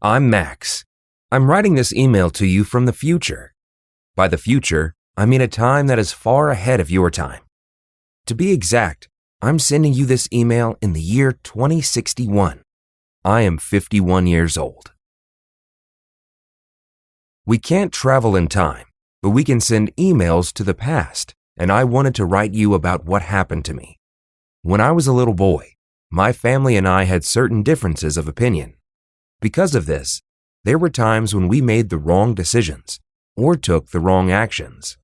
I'm Max. I'm writing this email to you from the future. By the future, I mean a time that is far ahead of your time. To be exact, I'm sending you this email in the year 2061. I am 51 years old. We can't travel in time, but we can send emails to the past, and I wanted to write you about what happened to me. When I was a little boy, my family and I had certain differences of opinion. Because of this, there were times when we made the wrong decisions or took the wrong actions.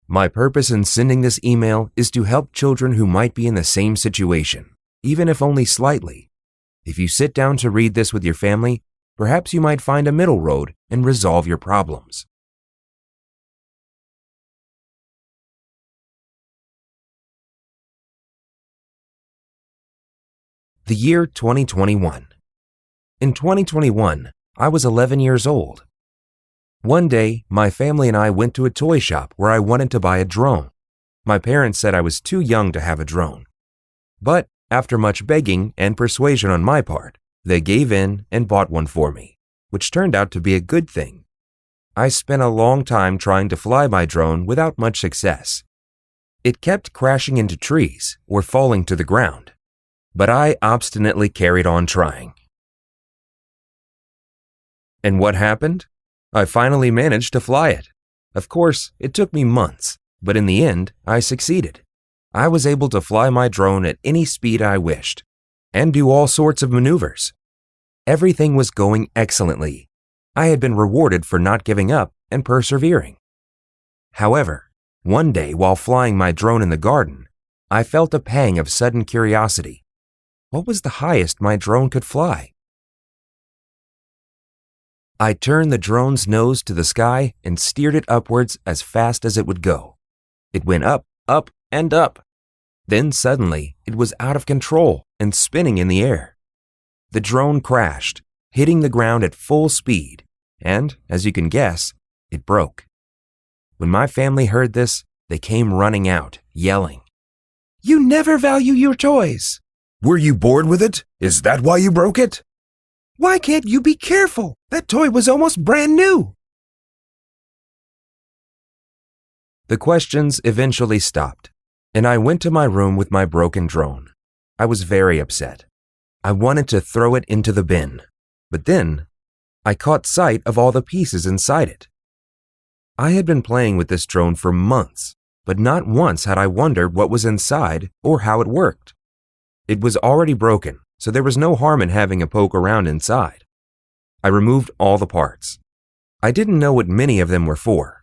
My purpose in sending this email is to help children who might be in the same situation, even if only slightly. If you sit down to read this with your family, perhaps you might find a middle road and resolve your problems. The year 2021. In 2021, I was 11 years old. One day, my family and I went to a toy shop where I wanted to buy a drone. My parents said I was too young to have a drone. But after much begging and persuasion on my part, they gave in and bought one for me, which turned out to be a good thing. I spent a long time trying to fly my drone without much success. It kept crashing into trees or falling to the ground, but I obstinately carried on trying. And what happened? I finally managed to fly it. Of course, it took me months, but in the end, I succeeded. I was able to fly my drone at any speed I wished and do all sorts of maneuvers. Everything was going excellently. I had been rewarded for not giving up and persevering. However, one day while flying my drone in the garden, I felt a pang of sudden curiosity. What was the highest my drone could fly? I turned the drone's nose to the sky and steered it upwards as fast as it would go. It went up, up, and up. Then suddenly, it was out of control and spinning in the air. The drone crashed, hitting the ground at full speed, and, as you can guess, it broke. When my family heard this, they came running out, yelling, "You never value your toys! Were you bored with it? Is that why you broke it? Why can't you be careful? That toy was almost brand new." The questions eventually stopped, and I went to my room with my broken drone. I was very upset. I wanted to throw it into the bin, but then I caught sight of all the pieces inside it. I had been playing with this drone for months, but not once had I wondered what was inside or how it worked. It was already broken, so there was no harm in having a poke around inside. I removed all the parts. I didn't know what many of them were for.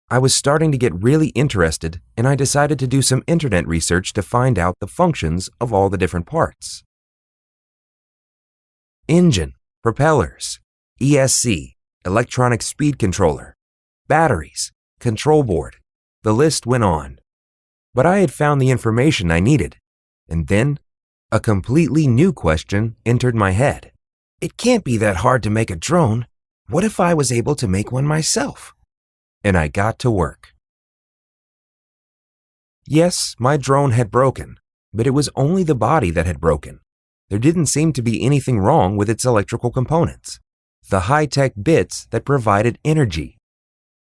I was starting to get really interested, and I decided to do some internet research to find out the functions of all the different parts. Engine, propellers, ESC, electronic speed controller, batteries, control board. The list went on. But I had found the information I needed, and then a completely new question entered my head. It can't be that hard to make a drone. What if I was able to make one myself? And I got to work. Yes, my drone had broken, but it was only the body that had broken. There didn't seem to be anything wrong with its electrical components, the high-tech bits that provided energy.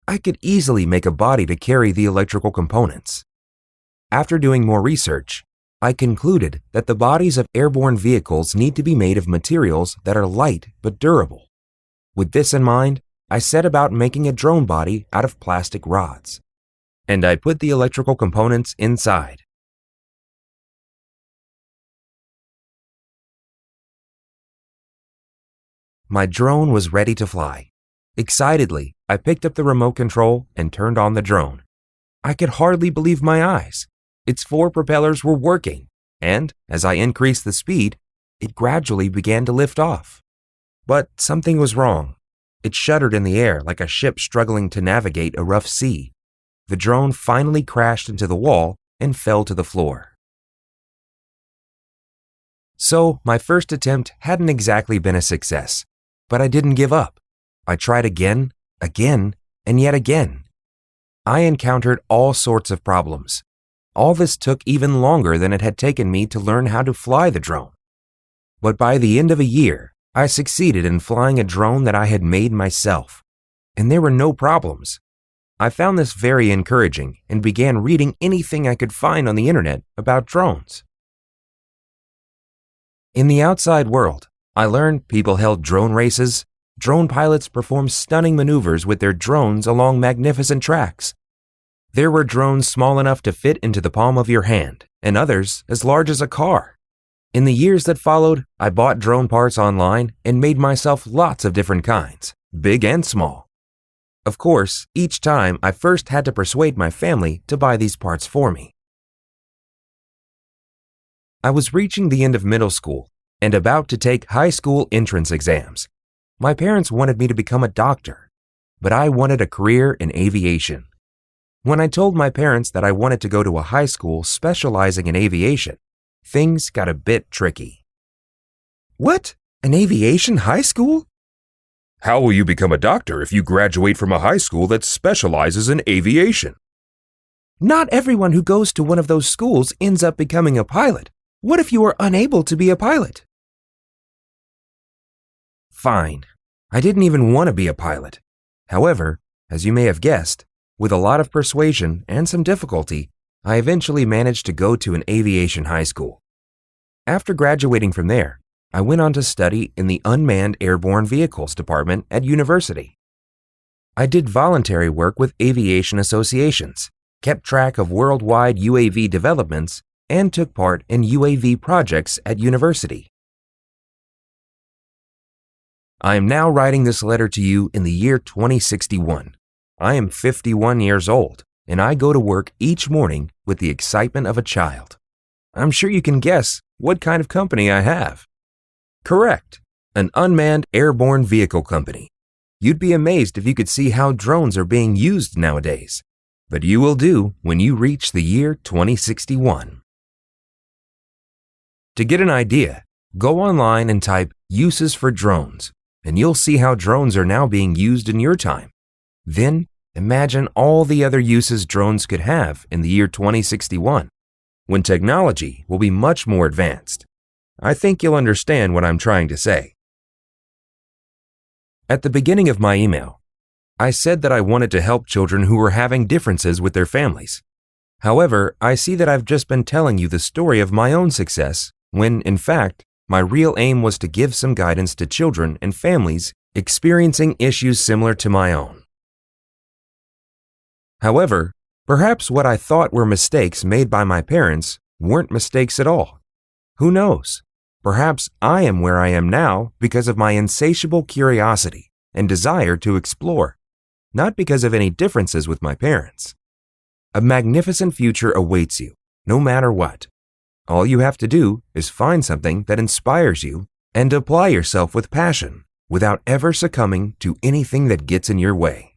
I could easily make a body to carry the electrical components. After doing more research, I concluded that the bodies of airborne vehicles need to be made of materials that are light but durable. With this in mind, I set about making a drone body out of plastic rods, and I put the electrical components inside. My drone was ready to fly. Excitedly, I picked up the remote control and turned on the drone. I could hardly believe my eyes. Its 4 propellers were working, and as I increased the speed, it gradually began to lift off. But something was wrong. It shuddered in the air like a ship struggling to navigate a rough sea. The drone finally crashed into the wall and fell to the floor. So, my first attempt hadn't exactly been a success, but I didn't give up. I tried again, and yet again. I encountered all sorts of problems. All this took even longer than it had taken me to learn how to fly the drone. But by the end of a year, I succeeded in flying a drone that I had made myself, and there were no problems. I found this very encouraging and began reading anything I could find on the internet about drones. In the outside world, I learned people held drone races, drone pilots performed stunning maneuvers with their drones along magnificent tracks. There were drones small enough to fit into the palm of your hand, and others as large as a car. In the years that followed, I bought drone parts online and made myself lots of different kinds, big and small. Of course, each time I first had to persuade my family to buy these parts for me. I was reaching the end of middle school and about to take high school entrance exams. My parents wanted me to become a doctor, but I wanted a career in aviation. When I told my parents that I wanted to go to a high school specializing in aviation, things got a bit tricky. What? An aviation high school? How will you become a doctor if you graduate from a high school that specializes in aviation? Not everyone who goes to one of those schools ends up becoming a pilot. What if you are unable to be a pilot? Fine. I didn't even want to be a pilot. However, as you may have guessed, with a lot of persuasion and some difficulty, I eventually managed to go to an aviation high school. After graduating from there, I went on to study in the Unmanned Airborne Vehicles Department at university. I did voluntary work with aviation associations, kept track of worldwide UAV developments, and took part in UAV projects at university. I am now writing this letter to you in the year 2061. I am 51 years old, and I go to work each morning with the excitement of a child. I'm sure you can guess what kind of company I have. Correct, an unmanned airborne vehicle company. You'd be amazed if you could see how drones are being used nowadays, but you will do when you reach the year 2061. To get an idea, go online and type uses for drones, and you'll see how drones are now being used in your time. Then, imagine all the other uses drones could have in the year 2061, when technology will be much more advanced. I think you'll understand what I'm trying to say. At the beginning of my email, I said that I wanted to help children who were having differences with their families. However, I see that I've just been telling you the story of my own success, when, in fact, my real aim was to give some guidance to children and families experiencing issues similar to my own. However, perhaps what I thought were mistakes made by my parents weren't mistakes at all. Who knows? Perhaps I am where I am now because of my insatiable curiosity and desire to explore, not because of any differences with my parents. A magnificent future awaits you, no matter what. All you have to do is find something that inspires you and apply yourself with passion without ever succumbing to anything that gets in your way.